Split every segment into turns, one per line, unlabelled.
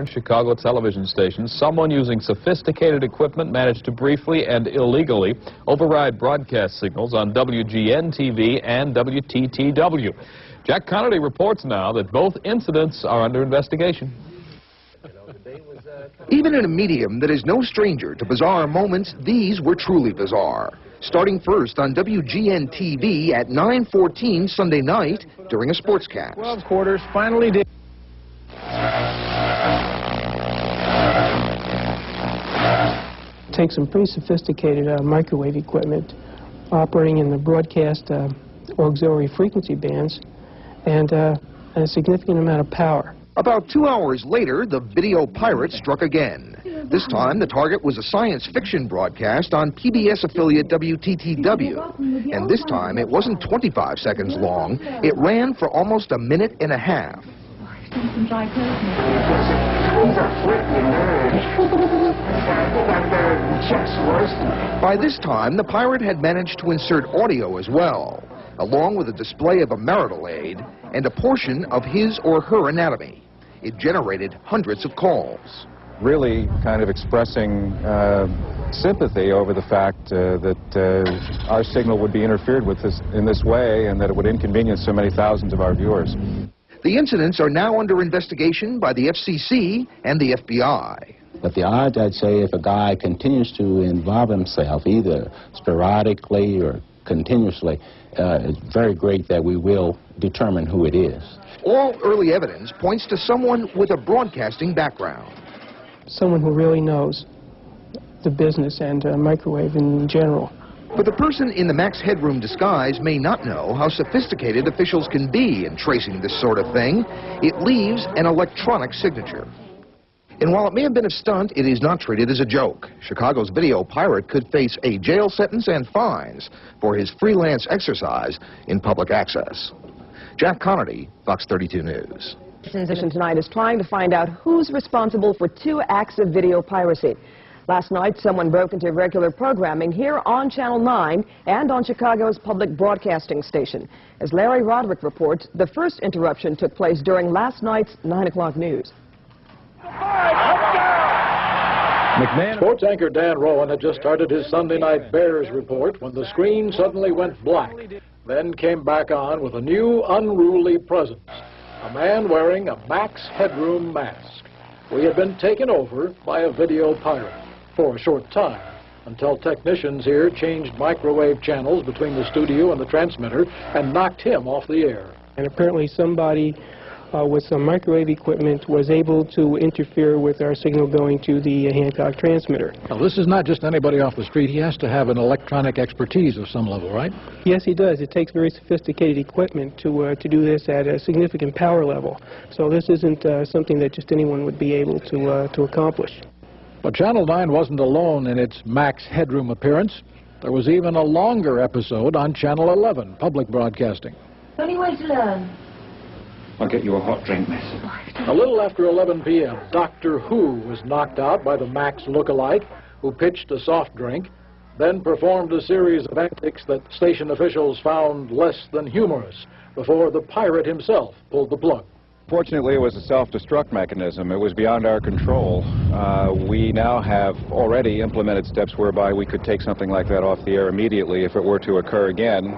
Chicago television stations, someone using sophisticated equipment managed to briefly and illegally override broadcast signals on WGN-TV and WTTW. Jack Connerty reports now that both incidents are under investigation.
Even in a medium that is no stranger to bizarre moments, these were truly bizarre. Starting first on WGN-TV at 9:14 Sunday night during a sportscast.
12 quarters finally did.
Take some pretty sophisticated microwave equipment operating in the broadcast auxiliary frequency bands and a significant amount of power.
About 2 hours later, the video pirate struck again. This time, the target was a science fiction broadcast on PBS affiliate WTTW. And this time, it wasn't 25 seconds long. It ran for almost a minute and a half. By this time, the pirate had managed to insert audio as well, along with a display of a marital aid and a portion of his or her anatomy. It generated hundreds of calls.
Really kind of expressing sympathy over the fact that our signal would be interfered with in this way and that it would inconvenience so many thousands of our viewers.
The incidents are now under investigation by the FCC and the FBI.
But the odds, I'd say, if a guy continues to involve himself, either sporadically or continuously, it's very great that we will determine who it is.
All early evidence points to someone with a broadcasting background.
Someone who really knows the business and microwave in general.
But the person in the Max Headroom disguise may not know how sophisticated officials can be in tracing this sort of thing. It leaves an electronic signature. And while it may have been a stunt, it is not treated as a joke. Chicago's video pirate could face a jail sentence and fines for his freelance exercise in public access. Jack Connerty, Fox 32 News.
Tonight is trying to find out who's responsible for 2 acts of video piracy. Last night, someone broke into regular programming here on Channel 9 and on Chicago's public broadcasting station. As Larry Roderick reports, the first interruption took place during last night's 9 o'clock news.
Sports anchor Dan Rowan had just started his Sunday night Bears report when the screen suddenly went black, then came back on with a new unruly presence. A man wearing a Max Headroom mask. We had been taken over by a video pirate for a short time, until technicians here changed microwave channels between the studio and the transmitter and knocked him off the air.
And apparently somebody with some microwave equipment was able to interfere with our signal going to the Hancock transmitter.
Now, this is not just anybody off the street. He has to have an electronic expertise of some level, right?
Yes, he does. It takes very sophisticated equipment to do this at a significant power level. So this isn't something that just anyone would be able to accomplish.
But Channel 9 wasn't alone in its Max Headroom appearance. There was even a longer episode on Channel 11, public broadcasting.
Only way to learn.
I'll get you a hot drink, miss.
A little after 11 p.m., Doctor Who was knocked out by the Max look-alike, who pitched a soft drink, then performed a series of antics that station officials found less than humorous, before the pirate himself pulled the plug.
Fortunately, it was a self-destruct mechanism. It was beyond our control. We now have already implemented steps whereby we could take something like that off the air immediately if it were to occur again.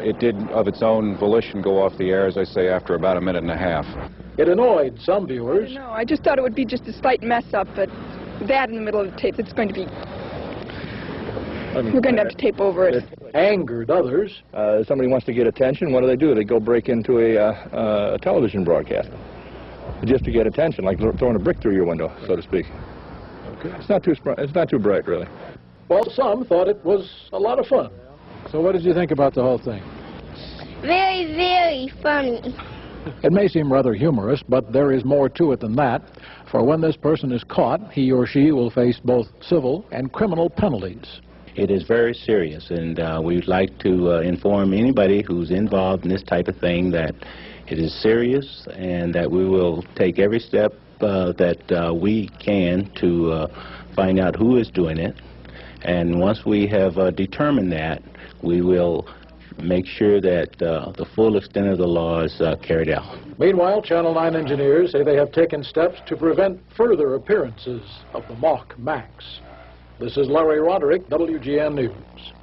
It did, of its own volition, go off the air, as I say, after about a minute and a half.
It annoyed some viewers.
No, I just thought it would be just a slight mess-up, but that in the middle of the tape, it's going to be... We're going to have to tape over it.
It angered others.
Somebody wants to get attention, what do? They go break into a television broadcast just to get attention, like throwing a brick through your window, so to speak.
Okay.
It's not too bright, really.
Well, some thought it was a lot of fun. So what did you think about the whole thing?
Very, very funny.
It may seem rather humorous, but there is more to it than that. For when this person is caught, he or she will face both civil and criminal penalties.
It is very serious, and we'd like to inform anybody who's involved in this type of thing that it is serious and that we will take every step that we can to find out who is doing it. And once we have determined that, we will make sure that the full extent of the law is carried out.
Meanwhile, Channel 9 engineers say they have taken steps to prevent further appearances of the mock Max. This is Larry Roderick, WGN News.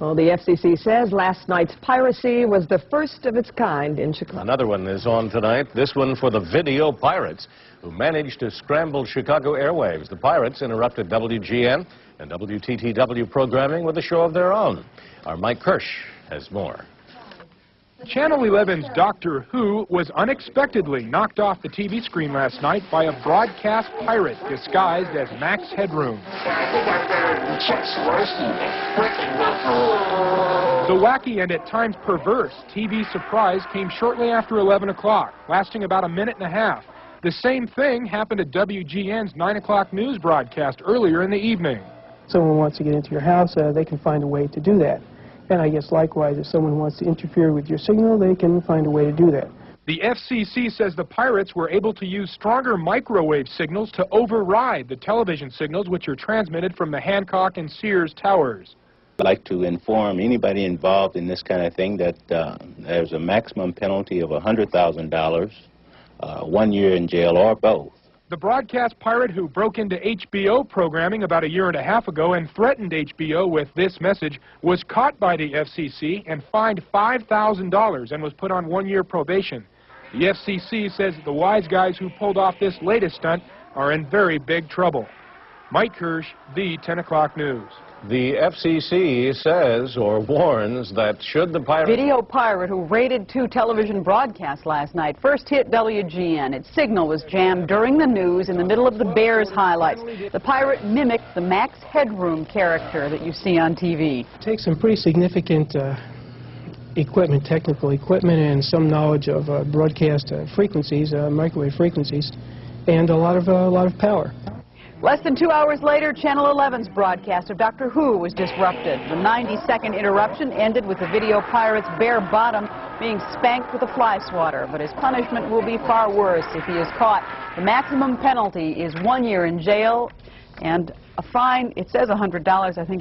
Well, the FCC says last night's piracy was the first of its kind in Chicago.
Another one is on tonight, this one for the video pirates who managed to scramble Chicago airwaves. The pirates interrupted WGN and WTTW programming with a show of their own. Our Mike Kirsch has more.
Channel 11's Doctor Who was unexpectedly knocked off the TV screen last night by a broadcast pirate disguised as Max Headroom. The wacky and at times perverse TV surprise came shortly after 11 o'clock, lasting about a minute and a half. The same thing happened at WGN's 9 o'clock news broadcast earlier in the evening.
Someone wants to get into your house, they can find a way to do that. And I guess likewise, if someone wants to interfere with your signal, they can find a way to do that.
The FCC says the pirates were able to use stronger microwave signals to override the television signals which are transmitted from the Hancock and Sears towers.
I'd like to inform anybody involved in this kind of thing that there's a maximum penalty of $100,000, 1 year in jail, or both.
The broadcast pirate who broke into HBO programming about a year and a half ago and threatened HBO with this message was caught by the FCC and fined $5,000 and was put on 1 year probation. The FCC says the wise guys who pulled off this latest stunt are in very big trouble. Mike Kirsch, the 10 o'clock news.
The FCC says or warns that should the pirate...
Video pirate who raided 2 television broadcasts last night first hit WGN. Its signal was jammed during the news in the middle of the Bears highlights. The pirate mimicked the Max Headroom character that you see on TV.
It takes some pretty significant equipment, technical equipment, and some knowledge of broadcast frequencies, microwave frequencies, and a lot of power.
Less than 2 hours later, Channel 11's broadcast of Doctor Who was disrupted. The 90-second interruption ended with the video pirate's bare bottom being spanked with a fly swatter. But his punishment will be far worse if he is caught. The maximum penalty is 1 year in jail and a fine, it says $100, I think.